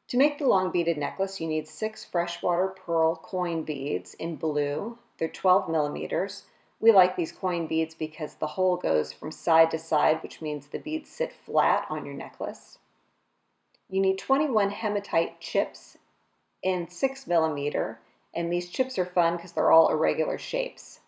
To make the long beaded necklace, you need 6 freshwater pearl coin beads in blue. They're 12 millimeters. We like these coin beads because the hole goes from side to side, which means the beads sit flat on your necklace. You need 21 hematite chips in 6 millimeter, and these chips are fun because they're all irregular shapes.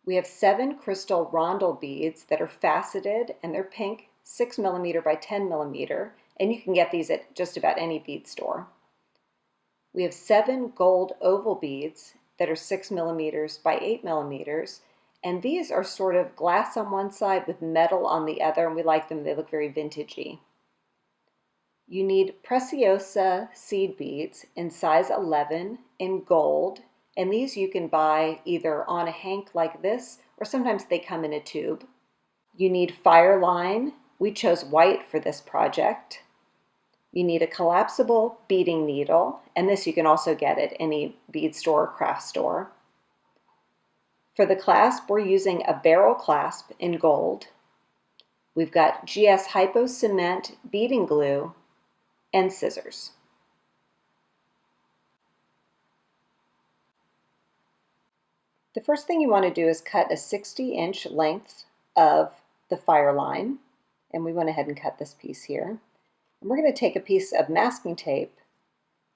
We have 7 crystal rondelle beads that are faceted, and they're pink, 6 millimeter by 10 millimeter, and you can get these at just about any bead store. We have 7 gold oval beads that are 6 millimeters by 8 millimeters, and these are sort of glass on one side with metal on the other, and we like them. They look very vintagey. You need Preciosa seed beads in size 11 in gold, and these you can buy either on a hank like this, or sometimes they come in a tube. You need Fireline. We chose white for this project. You need a collapsible beading needle, and this you can also get at any bead store or craft store. For the clasp, we're using a barrel clasp in gold. We've got GS Hypo Cement beading glue and scissors. The first thing you want to do is cut a 60-inch length of the Fireline, and we went ahead and cut this piece here. And we're going to take a piece of masking tape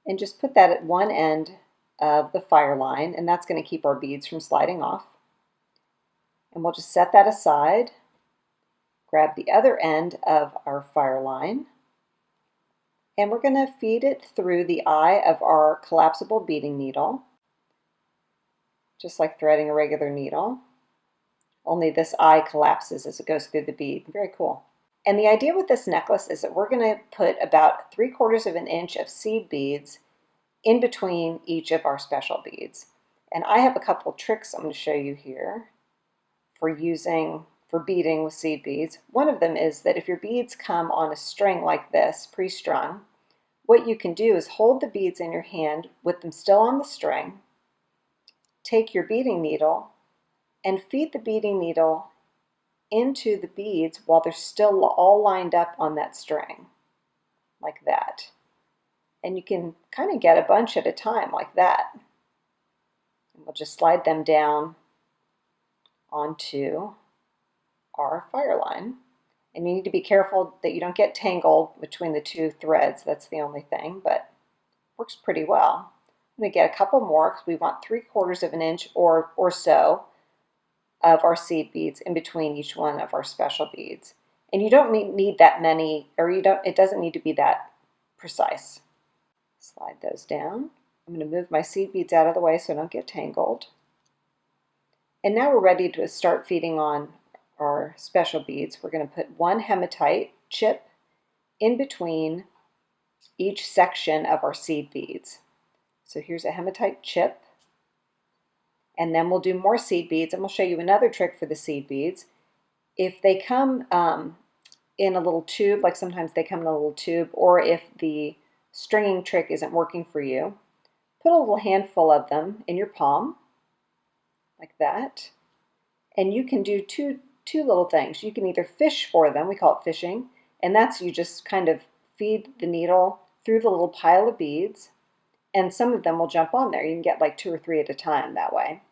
and just put that at one end of the Fireline, and that's going to keep our beads from sliding off. And we'll just set that aside, grab the other end of our Fireline, and we're going to feed it through the eye of our collapsible beading needle, just like threading a regular needle, only this eye collapses as it goes through the bead. Very cool. And the idea with this necklace is that we're going to put about 3/4 of an inch of seed beads in between each of our special beads. And I have a couple tricks I'm going to show you here for beading with seed beads. One of them is that if your beads come on a string like this, pre-strung, what you can do is hold the beads in your hand with them still on the string, take your beading needle, and feed the beading needle into the beads while they're still all lined up on that string, like that. And you can kind of get a bunch at a time like that. And we'll just slide them down onto our Fireline. And you need to be careful that you don't get tangled between the two threads. That's the only thing, but works pretty well. I'm going to get a couple more because we want 3/4 of an inch or so of our seed beads in between each one of our special beads. And you don't need that many, or it doesn't need to be that precise. Slide those down. I'm going to move my seed beads out of the way so I don't get tangled. And now we're ready to start feeding on our special beads. We're going to put 1 hematite chip in between each section of our seed beads. So here's a hematite chip. And then we'll do more seed beads, and we'll show you another trick for the seed beads. If they come in a little tube, like sometimes they come in a little tube, or if the stringing trick isn't working for you, put a little handful of them in your palm, like that. And you can do two little things. You can either fish for them, we call it fishing, and that's you just kind of feed the needle through the little pile of beads, and some of them will jump on there. You can get like 2 or 3 at a time that way.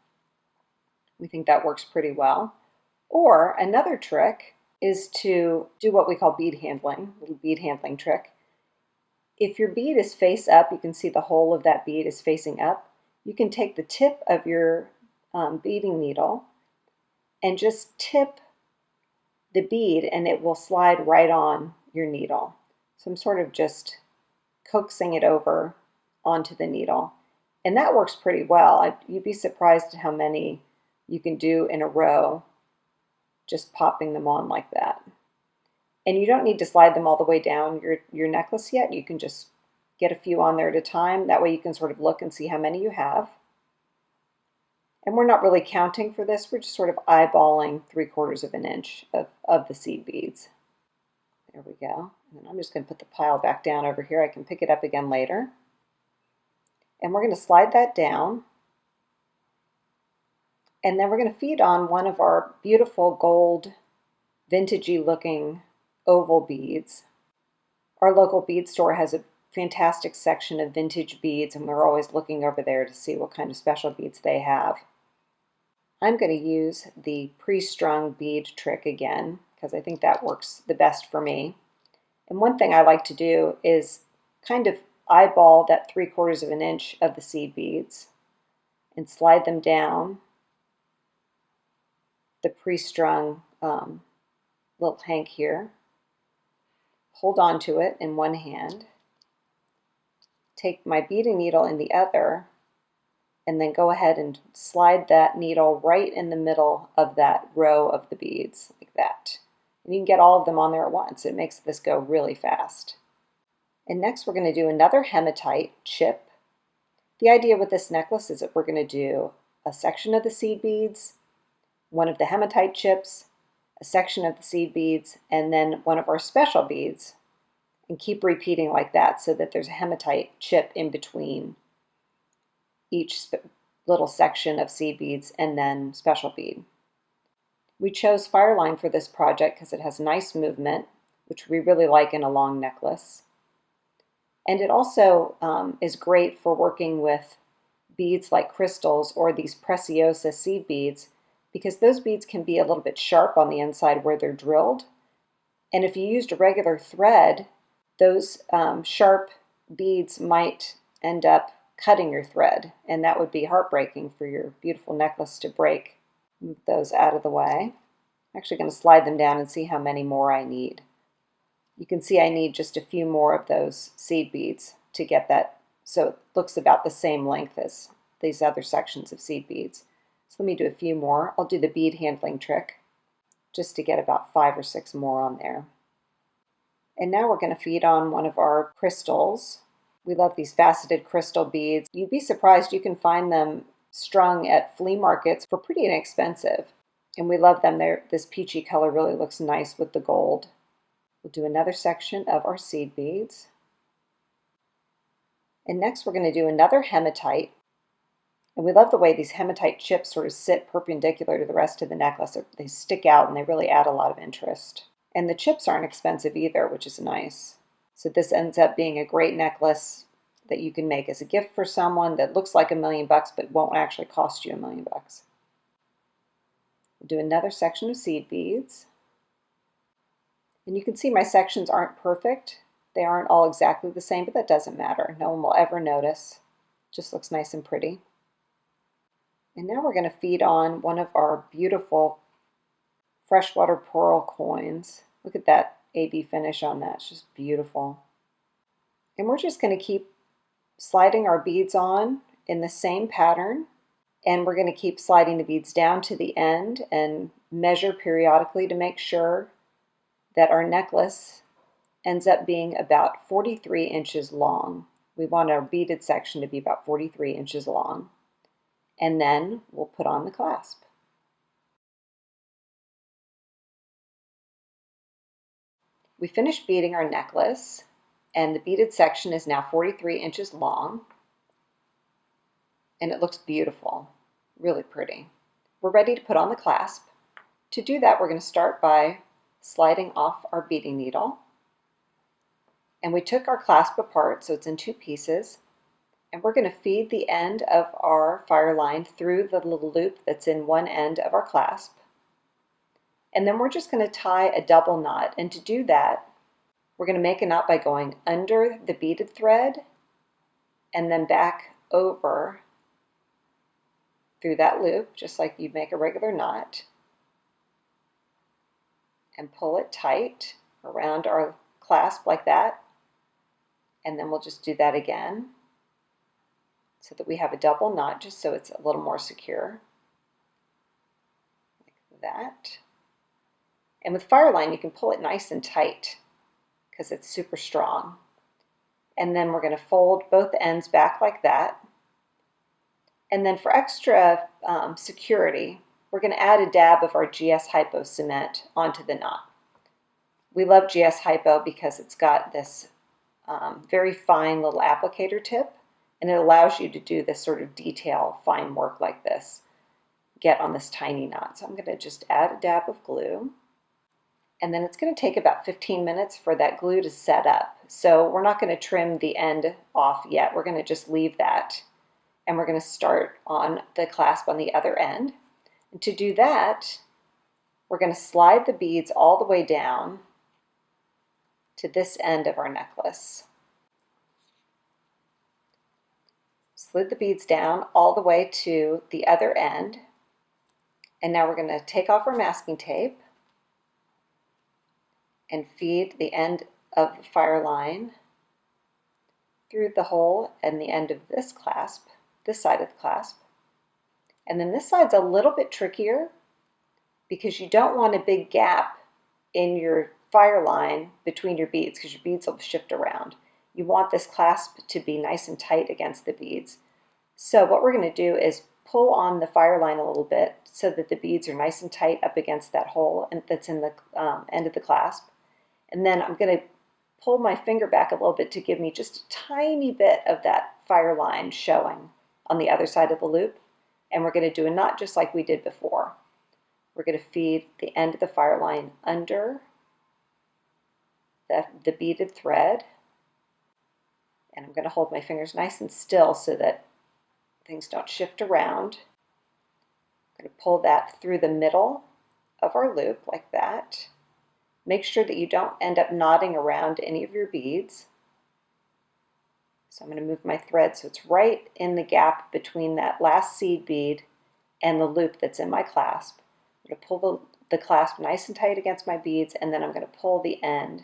We think that works pretty well. Or another trick is to do what we call bead handling, a little bead handling trick. If your bead is face up, you can see the hole of that bead is facing up. You can take the tip of your beading needle and just tip the bead, and it will slide right on your needle. So I'm sort of just coaxing it over onto the needle. And that works pretty well. You'd be surprised at how many you can do in a row, just popping them on like that. And you don't need to slide them all the way down your necklace yet. You can just get a few on there at a time. That way you can sort of look and see how many you have. And we're not really counting for this. We're just sort of eyeballing 3/4 of an inch of the seed beads. There we go. And then I'm just going to put the pile back down over here. I can pick it up again later. And we're going to slide that down. And then we're going to feed on one of our beautiful gold, vintagey looking oval beads. Our local bead store has fantastic section of vintage beads, and we're always looking over there to see what kind of special beads they have. I'm going to use the pre-strung bead trick again because I think that works the best for me. And one thing I like to do is kind of eyeball that 3/4 of an inch of the seed beads and slide them down the pre-strung little hank here. Hold on to it in one hand, take my beading needle in the other, and then go ahead and slide that needle right in the middle of that row of the beads, like that. And you can get all of them on there at once. It makes this go really fast. And next we're going to do another hematite chip. The idea with this necklace is that we're going to do a section of the seed beads, one of the hematite chips, a section of the seed beads, and then one of our special beads, and keep repeating like that so that there's a hematite chip in between each little section of seed beads and then special bead. We chose Fireline for this project because it has nice movement, which we really like in a long necklace. And it also is great for working with beads like crystals or these Preciosa seed beads, because those beads can be a little bit sharp on the inside where they're drilled. And if you used a regular thread, those sharp beads might end up cutting your thread, and that would be heartbreaking for your beautiful necklace to break. Move those out of the way. I'm actually going to slide them down and see how many more I need. You can see I need just a few more of those seed beads to get that so it looks about the same length as these other sections of seed beads. So let me do a few more. I'll do the bead handling trick just to get about 5 or 6 more on there. And now we're going to feed on one of our crystals. We love these faceted crystal beads. You'd be surprised, you can find them strung at flea markets for pretty inexpensive. And we love them. This peachy color really looks nice with the gold. We'll do another section of our seed beads. And next we're going to do another hematite. And we love the way these hematite chips sort of sit perpendicular to the rest of the necklace. They stick out and they really add a lot of interest. And the chips aren't expensive either, which is nice. So this ends up being a great necklace that you can make as a gift for someone that looks like $1 million but won't actually cost you $1 million. We'll do another section of seed beads. And you can see my sections aren't perfect. They aren't all exactly the same, but that doesn't matter. No one will ever notice. It just looks nice and pretty. And now we're going to feed on one of our beautiful freshwater pearl coins. Look at that AB finish on that. It's just beautiful. And we're just going to keep sliding our beads on in the same pattern, and we're going to keep sliding the beads down to the end and measure periodically to make sure that our necklace ends up being about 43 inches long. We want our beaded section to be about 43 inches long. And then we'll put on the clasp. We finished beading our necklace, and the beaded section is now 43 inches long, and it looks beautiful, really pretty. We're ready to put on the clasp. To do that, we're going to start by sliding off our beading needle, and we took our clasp apart, so it's in 2 pieces, and we're going to feed the end of our Fireline through the little loop that's in one end of our clasp. And then we're just going to tie a double knot. And to do that, we're going to make a knot by going under the beaded thread and then back over through that loop, just like you'd make a regular knot, and pull it tight around our clasp like that. And then we'll just do that again so that we have a double knot, just so it's a little more secure, like that. And with Fireline, you can pull it nice and tight because it's super strong. And then we're going to fold both ends back like that. And then for extra security, we're going to add a dab of our GS Hypo Cement onto the knot. We love GS Hypo because it's got this very fine little applicator tip, and it allows you to do this sort of detail, fine work like this, get on this tiny knot. So I'm going to just add a dab of glue. And then it's going to take about 15 minutes for that glue to set up. So we're not going to trim the end off yet. We're going to just leave that. And we're going to start on the clasp on the other end. And to do that, we're going to slide the beads all the way down to this end of our necklace. Slid the beads down all the way to the other end. And now we're going to take off our masking tape and feed the end of the Fireline through the hole and the end of this clasp, this side of the clasp. And then this side's a little bit trickier because you don't want a big gap in your Fireline between your beads because your beads will shift around. You want this clasp to be nice and tight against the beads. So what we're going to do is pull on the Fireline a little bit so that the beads are nice and tight up against that hole that's in the end of the clasp. And then I'm going to pull my finger back a little bit to give me just a tiny bit of that Fireline showing on the other side of the loop. And we're going to do a knot just like we did before. We're going to feed the end of the Fireline under the beaded thread. And I'm going to hold my fingers nice and still so that things don't shift around. I'm going to pull that through the middle of our loop like that. Make sure that you don't end up knotting around any of your beads. So I'm going to move my thread so it's right in the gap between that last seed bead and the loop that's in my clasp. I'm going to pull the clasp nice and tight against my beads, and then I'm going to pull the end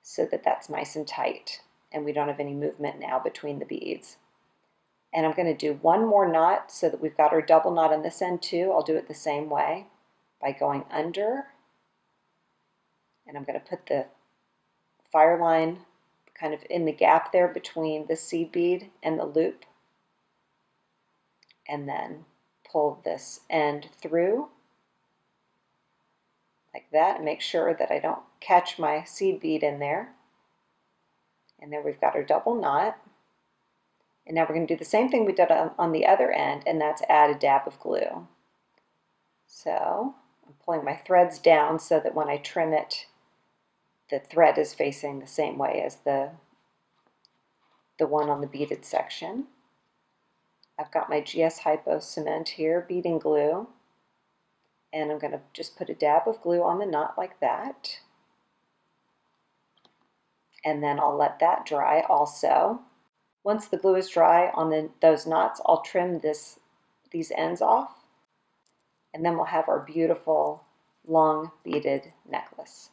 so that that's nice and tight and we don't have any movement now between the beads. And I'm going to do one more knot so that we've got our double knot on this end too. I'll do it the same way by going under, and I'm going to put the Fireline kind of in the gap there between the seed bead and the loop, and then pull this end through like that and make sure that I don't catch my seed bead in there. And then we've got our double knot. And now we're going to do the same thing we did on the other end, and that's add a dab of glue. So I'm pulling my threads down so that when I trim it, the thread is facing the same way as the one on the beaded section. I've got my GS Hypo Cement here, beading glue, and I'm going to just put a dab of glue on the knot like that. And then I'll let that dry also. Once the glue is dry on those knots, I'll trim these ends off, and then we'll have our beautiful long beaded necklace.